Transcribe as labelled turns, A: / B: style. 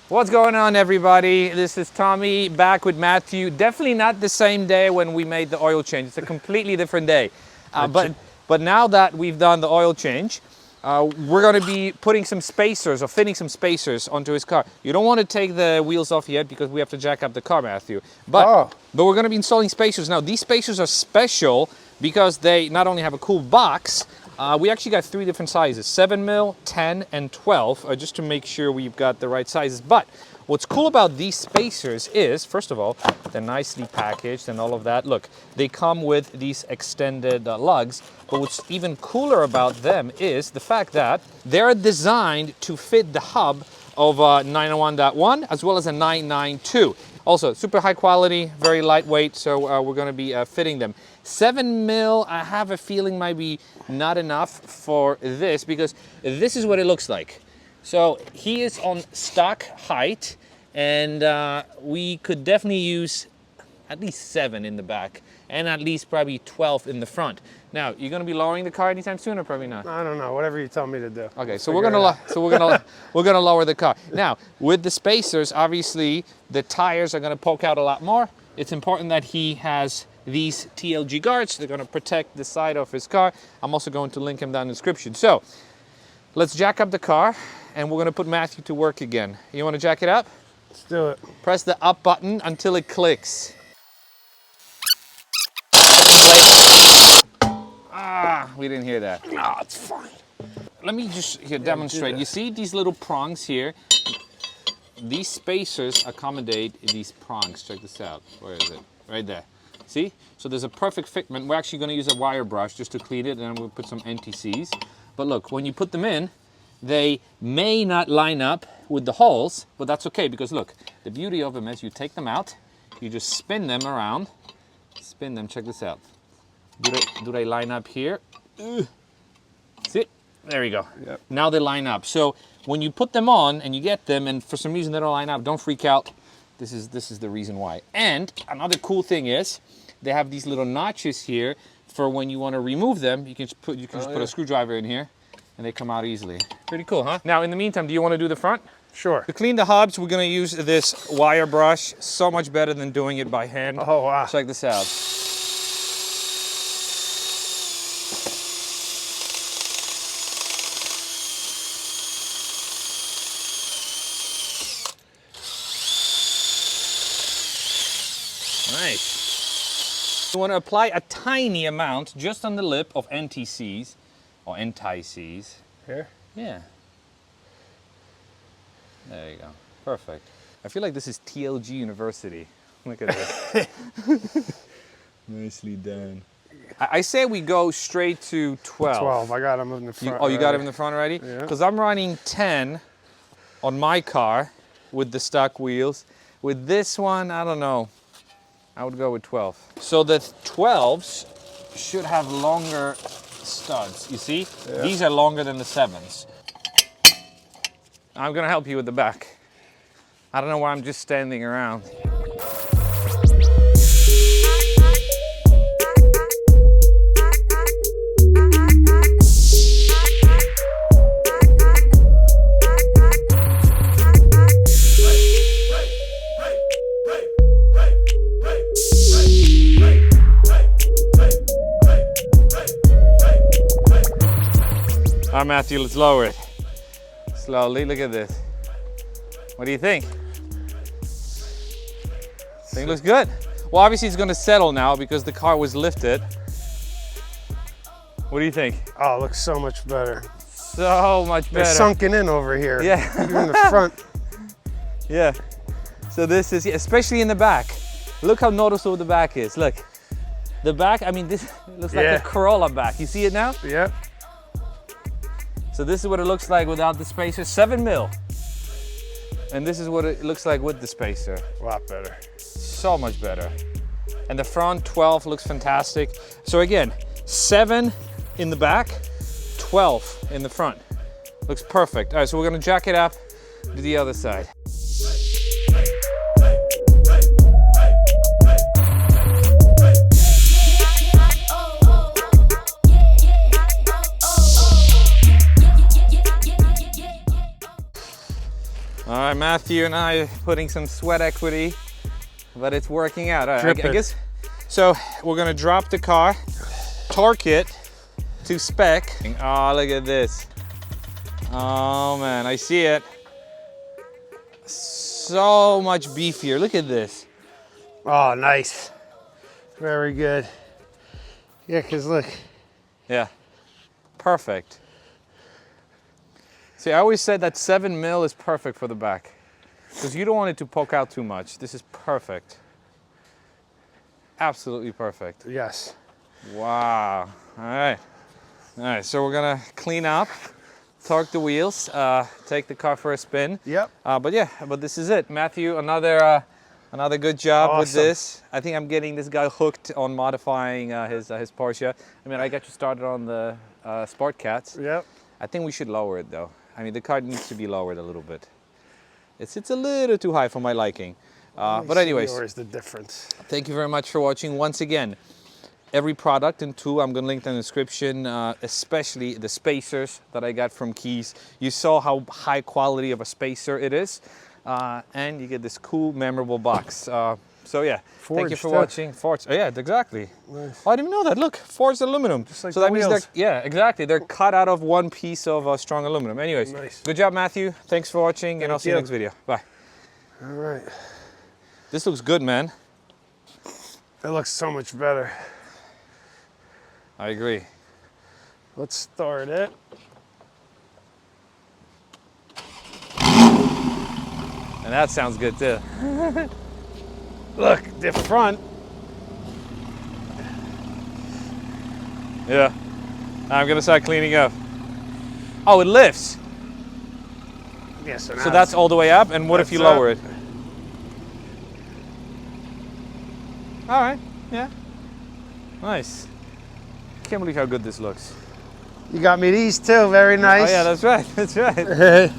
A: What's going on, everybody? This is Tommy back with Matthew. Definitely not the same day when we made the oil change. It's a completely different day. But now that we've done the oil change, we're going to be putting some spacers or fitting some spacers onto his car. You don't want to take the wheels off yet because we have to jack up the car, Matthew. But we're going to be installing spacers. Now, these spacers are special because they not only have a cool box, we actually got 3 different sizes, 7mm, 10, and 12, just to make sure we've got the right sizes. But what's cool about these spacers is, first of all, they're nicely packaged and all of that. Look, they come with these extended lugs, but what's even cooler about them is the fact that they're designed to fit the hub of a 991.1 as well as a 992. Also, super high quality, very lightweight, so we're going to be fitting them. 7mm, I have a feeling might be not enough for this because this is what it looks like. So he is on stock height, and we could definitely use at least 7 in the back and at least probably 12 in the front. Now, you're going to be lowering the car anytime soon, or probably not?
B: I don't know. Whatever you tell me to do.
A: Okay, so we're gonna lower the car. Now, with the spacers, obviously the tires are going to poke out a lot more. It's important that he has these TLG guards. They're going to protect the side of his car. I'm also going to link them down in the description. So, let's jack up the car, and we're going to put Matthew to work again. You want to jack it up?
B: Let's do it.
A: Press the up button until it clicks. We didn't hear that.
B: No, it's fine.
A: Let me just demonstrate. You see these little prongs here? These spacers accommodate these prongs. Check this out. Where is it? Right there. See? So there's a perfect fitment. We're actually going to use a wire brush just to clean it, and then we'll put some NTCs. But look, when you put them in, they may not line up with the holes, but that's okay because look, the beauty of them is you take them out, you just spin them around, spin them. Check this out. Do they line up here? See? There you go.
B: Yep.
A: Now they line up. So when you put them on and you get them and for some reason they don't line up, don't freak out. This is the reason why. And another cool thing is they have these little notches here for when you want to remove them. You can just put a screwdriver in here and they come out easily. Pretty cool, huh? Now in the meantime, do you want to do the front?
B: Sure.
A: To clean the hubs, we're going to use this wire brush. So much better than doing it by hand.
B: Oh, wow.
A: Check this out. Nice. You want to apply a tiny amount just on the lip of NTCs or NTCs.
B: Here?
A: Yeah. There you go. Perfect. I feel like this is TLG University. Look at this. Nicely done. I say we go straight to 12.
B: 12. I got him in the front.
A: You got him in the front already?
B: Yeah.
A: Because I'm running 10 on my car with the stock wheels. With this one, I don't know. I would go with 12. So the 12s should have longer studs, you see? Yeah. These are longer than the 7s. I'm gonna help you with the back. I don't know why I'm just standing around. All right, Matthew, let's lower it. Slowly, look at this. What do you think? Think looks good. Well, obviously it's gonna settle now because the car was lifted. What do you think?
B: Oh, it looks so much better.
A: So much better.
B: They're sunken in over here.
A: Yeah.
B: Even in the front.
A: Yeah. So this is, especially in the back. Look how noticeable the back is. Look. The back, I mean, this looks like a Corolla back. You see it now?
B: Yep.
A: So this is what it looks like without the spacer, 7mm. And this is what it looks like with the spacer.
B: A lot better.
A: So much better. And the front 12 looks fantastic. So again, 7 in the back, 12 in the front. Looks perfect. All right, so we're gonna jack it up to the other side. All All right, Matthew and I are putting some sweat equity, but it's working out. All right, I guess. So we're gonna drop the car, torque it to spec. Oh, look at this. Oh man, I see it. So much beefier. Look at this.
B: Oh, nice. Very good. Yeah, because look.
A: Yeah, perfect. See, I always said that 7 mil is perfect for the back because you don't want it to poke out too much. This is perfect. Absolutely perfect.
B: Yes.
A: Wow. All right. All right, so we're gonna clean up, torque the wheels, take the car for a spin.
B: Yep.
A: But this is it. Matthew, another good job with this. I think I'm getting this guy hooked on modifying his Porsche. I mean, I got you started on the Sport Cats.
B: Yep.
A: I think we should lower it though. I mean, the car needs to be lowered a little bit. It's a little too high for my liking. But anyways,
B: where's the difference?
A: thank you very much for watching. Once again, every product and tool I'm gonna link in the description, especially the spacers that I got from Keys. You saw how high quality of a spacer it is. And you get this cool, memorable box. So yeah, thank you for watching. Forged, yeah, exactly.
B: Nice.
A: Oh, I didn't even know that. Look, forged aluminum.
B: Just like
A: so
B: the
A: that means
B: wheels.
A: yeah, exactly. They're cut out of one piece of strong aluminum. Anyways,
B: Nice.
A: Good job, Matthew. Thanks for watching, and I'll see you next video. Bye.
B: All right.
A: This looks good, man.
B: That looks so much better.
A: I agree.
B: Let's start it.
A: And that sounds good too.
B: Look, the front.
A: Yeah. I'm gonna start cleaning up. Oh, it lifts.
B: Yeah, so
A: that's all the way up. And what if you lower it? All right. Yeah. Nice. Can't believe how good this looks.
B: You got me these too. Very nice.
A: Oh yeah, that's right. That's right.